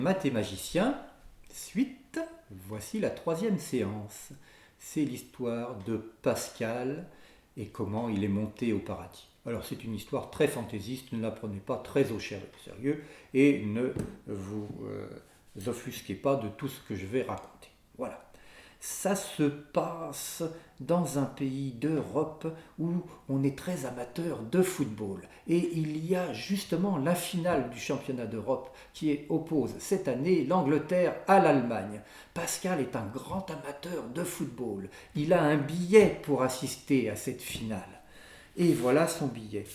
Mathémagicien, suite, voici la troisième séance. C'est l'histoire de Pascal et comment il est monté au paradis. Alors c'est une histoire très fantaisiste, ne la prenez pas très au sérieux et ne vous offusquez pas de tout ce que je vais raconter. Voilà. Ça se passe dans un pays d'Europe où on est très amateur de football. Et il y a justement la finale du championnat d'Europe qui oppose cette année l'Angleterre à l'Allemagne. Pascal est un grand amateur de football. Il a un billet pour assister à cette finale. Et voilà son billet.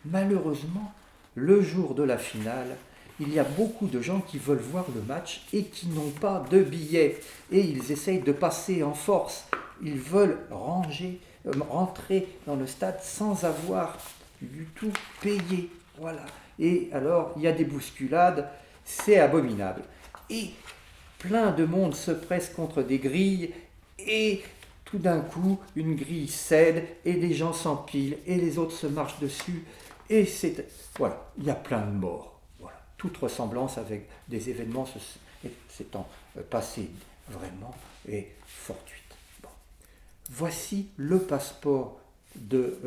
Malheureusement, le jour de la finale, il y a beaucoup de gens qui veulent voir le match et qui n'ont pas de billets. Et ils essayent de passer en force. Ils veulent rentrer dans le stade sans avoir du tout payé. Voilà. Et alors, il y a des bousculades, c'est abominable. Et plein de monde se presse contre des grilles et tout d'un coup, une grille cède et les gens s'empilent et les autres se marchent dessus. Et voilà, il y a plein de morts. Voilà. Toute ressemblance avec des événements s'étant passés vraiment et fortuite. Bon. Voici le passeport de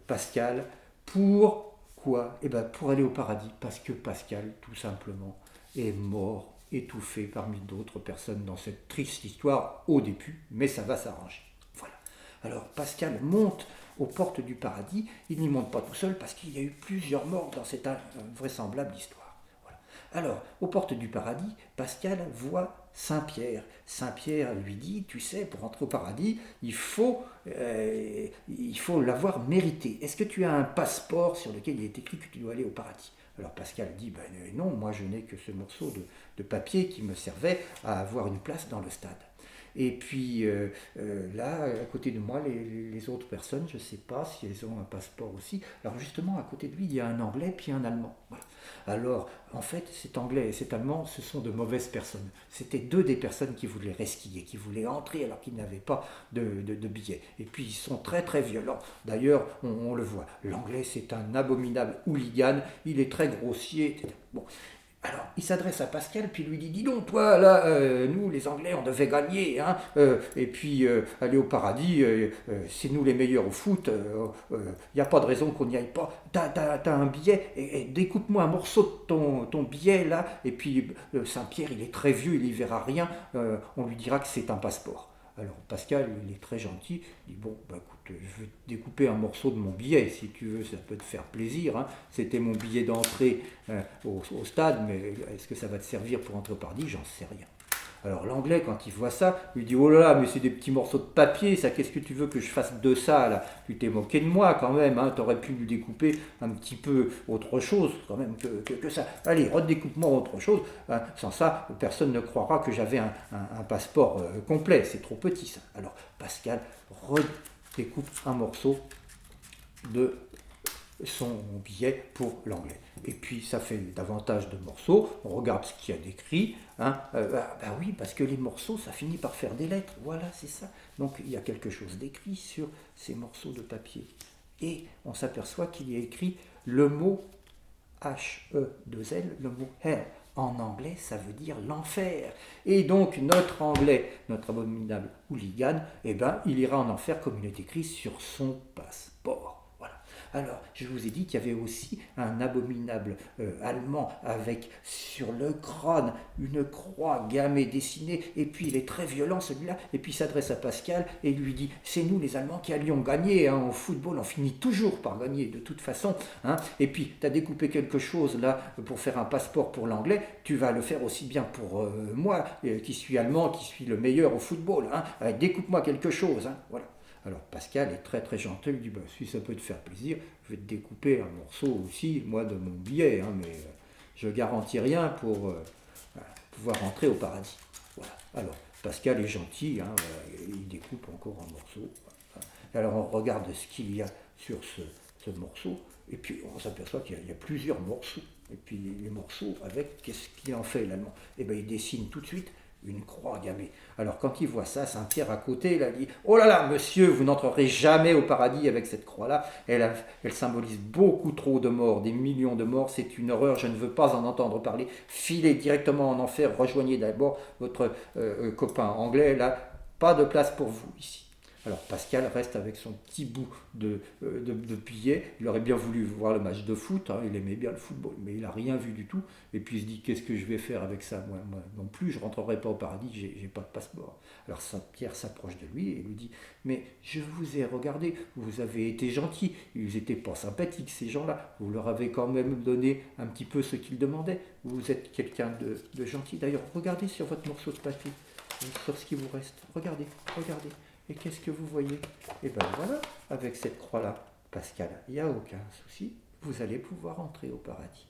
Pascal. Pour quoi? Eh bien, pour aller au paradis, parce que Pascal, tout simplement, est mort, étouffé parmi d'autres personnes dans cette triste histoire au début, mais ça va s'arranger. Voilà. Alors Pascal monte aux portes du paradis. Il n'y monte pas tout seul parce qu'il y a eu plusieurs morts dans cette invraisemblable histoire. Voilà. Alors, aux portes du paradis, Pascal voit Saint-Pierre. Saint-Pierre lui dit, tu sais, pour entrer au paradis, il faut l'avoir mérité. Est-ce que tu as un passeport sur lequel il est écrit que tu dois aller au paradis? Alors Pascal dit, ben non, moi je n'ai que ce morceau de papier qui me servait à avoir une place dans le stade. Et puis là, à côté de moi, les autres personnes, je ne sais pas si elles ont un passeport aussi. Alors justement, à côté de lui, il y a un Anglais puis un Allemand. Voilà. Alors, en fait, cet Anglais et cet Allemand, ce sont de mauvaises personnes. C'était deux des personnes qui voulaient resquiller, qui voulaient entrer alors qu'ils n'avaient pas de billets. Et puis, ils sont très très violents. D'ailleurs, on le voit. L'Anglais, c'est un abominable hooligan. Il est très grossier. Bon. Alors, il s'adresse à Pascal, puis lui dit, dis donc, toi, là, nous, les Anglais, on devait gagner, hein, et puis aller au paradis, c'est nous les meilleurs au foot, il n'y a pas de raison qu'on n'y aille pas. T'as un billet, et découpe-moi un morceau de ton billet, là, et puis Saint-Pierre, il est très vieux, il n'y verra rien, on lui dira que c'est un passeport. Alors Pascal, il est très gentil, il dit bon, bah écoute, je vais te découper un morceau de mon billet, si tu veux, ça peut te faire plaisir. Hein. C'était mon billet d'entrée au stade, mais est-ce que ça va te servir pour entrer au paradis? J'en sais rien. Alors l'anglais, quand il voit ça, lui dit oh là là, mais c'est des petits morceaux de papier, ça, qu'est-ce que tu veux que je fasse de ça là? Tu t'es moqué de moi quand même, hein, t'aurais pu lui découper un petit peu autre chose quand même que ça. Allez, redécoupe-moi autre chose, hein. Sans ça, personne ne croira que j'avais un passeport complet, c'est trop petit ça. Alors Pascal redécoupe un morceau de son billet pour l'anglais. Et puis ça fait davantage de morceaux, on regarde ce qu'il y a d'écrit, hein. Bah oui, parce que les morceaux, ça finit par faire des lettres, voilà, c'est ça. Donc il y a quelque chose d'écrit sur ces morceaux de papier. Et on s'aperçoit qu'il y a écrit le mot H-E-2-L, le mot hell. En anglais, ça veut dire l'enfer. Et donc, notre anglais, notre abominable hooligan, eh ben, il ira en enfer comme il est écrit sur son passeport. Alors, je vous ai dit qu'il y avait aussi un abominable allemand avec sur le crâne une croix gammée dessinée, et puis il est très violent celui-là, et puis il s'adresse à Pascal et il lui dit c'est nous les Allemands qui allions gagner, hein, au football, on finit toujours par gagner de toute façon, hein, et puis tu as découpé quelque chose là pour faire un passeport pour l'anglais, tu vas le faire aussi bien pour moi qui suis allemand, qui suis le meilleur au football, hein, découpe-moi quelque chose, hein, voilà. Alors Pascal est très très gentil, il dit bah, si ça peut te faire plaisir, je vais te découper un morceau aussi, moi de mon billet, hein, mais je garantis rien pour pouvoir rentrer au paradis. Voilà. Alors Pascal est gentil, hein, il découpe encore un morceau. Alors on regarde ce qu'il y a sur ce morceau, et puis on s'aperçoit qu'il y a plusieurs morceaux. Et puis les morceaux avec, qu'est-ce qu'il en fait l'allemand? Eh bien il dessine tout de suite une croix gammée. Alors quand il voit ça, Saint-Pierre à côté, il a dit « Oh là là, monsieur, vous n'entrerez jamais au paradis avec cette croix-là. Elle symbolise beaucoup trop de morts, des millions de morts. C'est une horreur, je ne veux pas en entendre parler. Filez directement en enfer, rejoignez d'abord votre copain anglais, là, pas de place pour vous ici. » Alors Pascal reste avec son petit bout de billet. Il aurait bien voulu voir le match de foot, hein, il aimait bien le football, mais il n'a rien vu du tout. Et puis il se dit, qu'est-ce que je vais faire avec ça, moi non plus, je ne rentrerai pas au paradis, j'ai pas de passeport. Alors Saint-Pierre s'approche de lui et lui dit, mais je vous ai regardé, vous avez été gentil, ils n'étaient pas sympathiques ces gens-là, vous leur avez quand même donné un petit peu ce qu'ils demandaient, vous êtes quelqu'un de gentil. D'ailleurs, regardez sur votre morceau de papier, sur ce qui vous reste, regardez, regardez. Et qu'est-ce que vous voyez? Et bien voilà, avec cette croix-là, Pascal, il n'y a aucun souci, vous allez pouvoir entrer au paradis.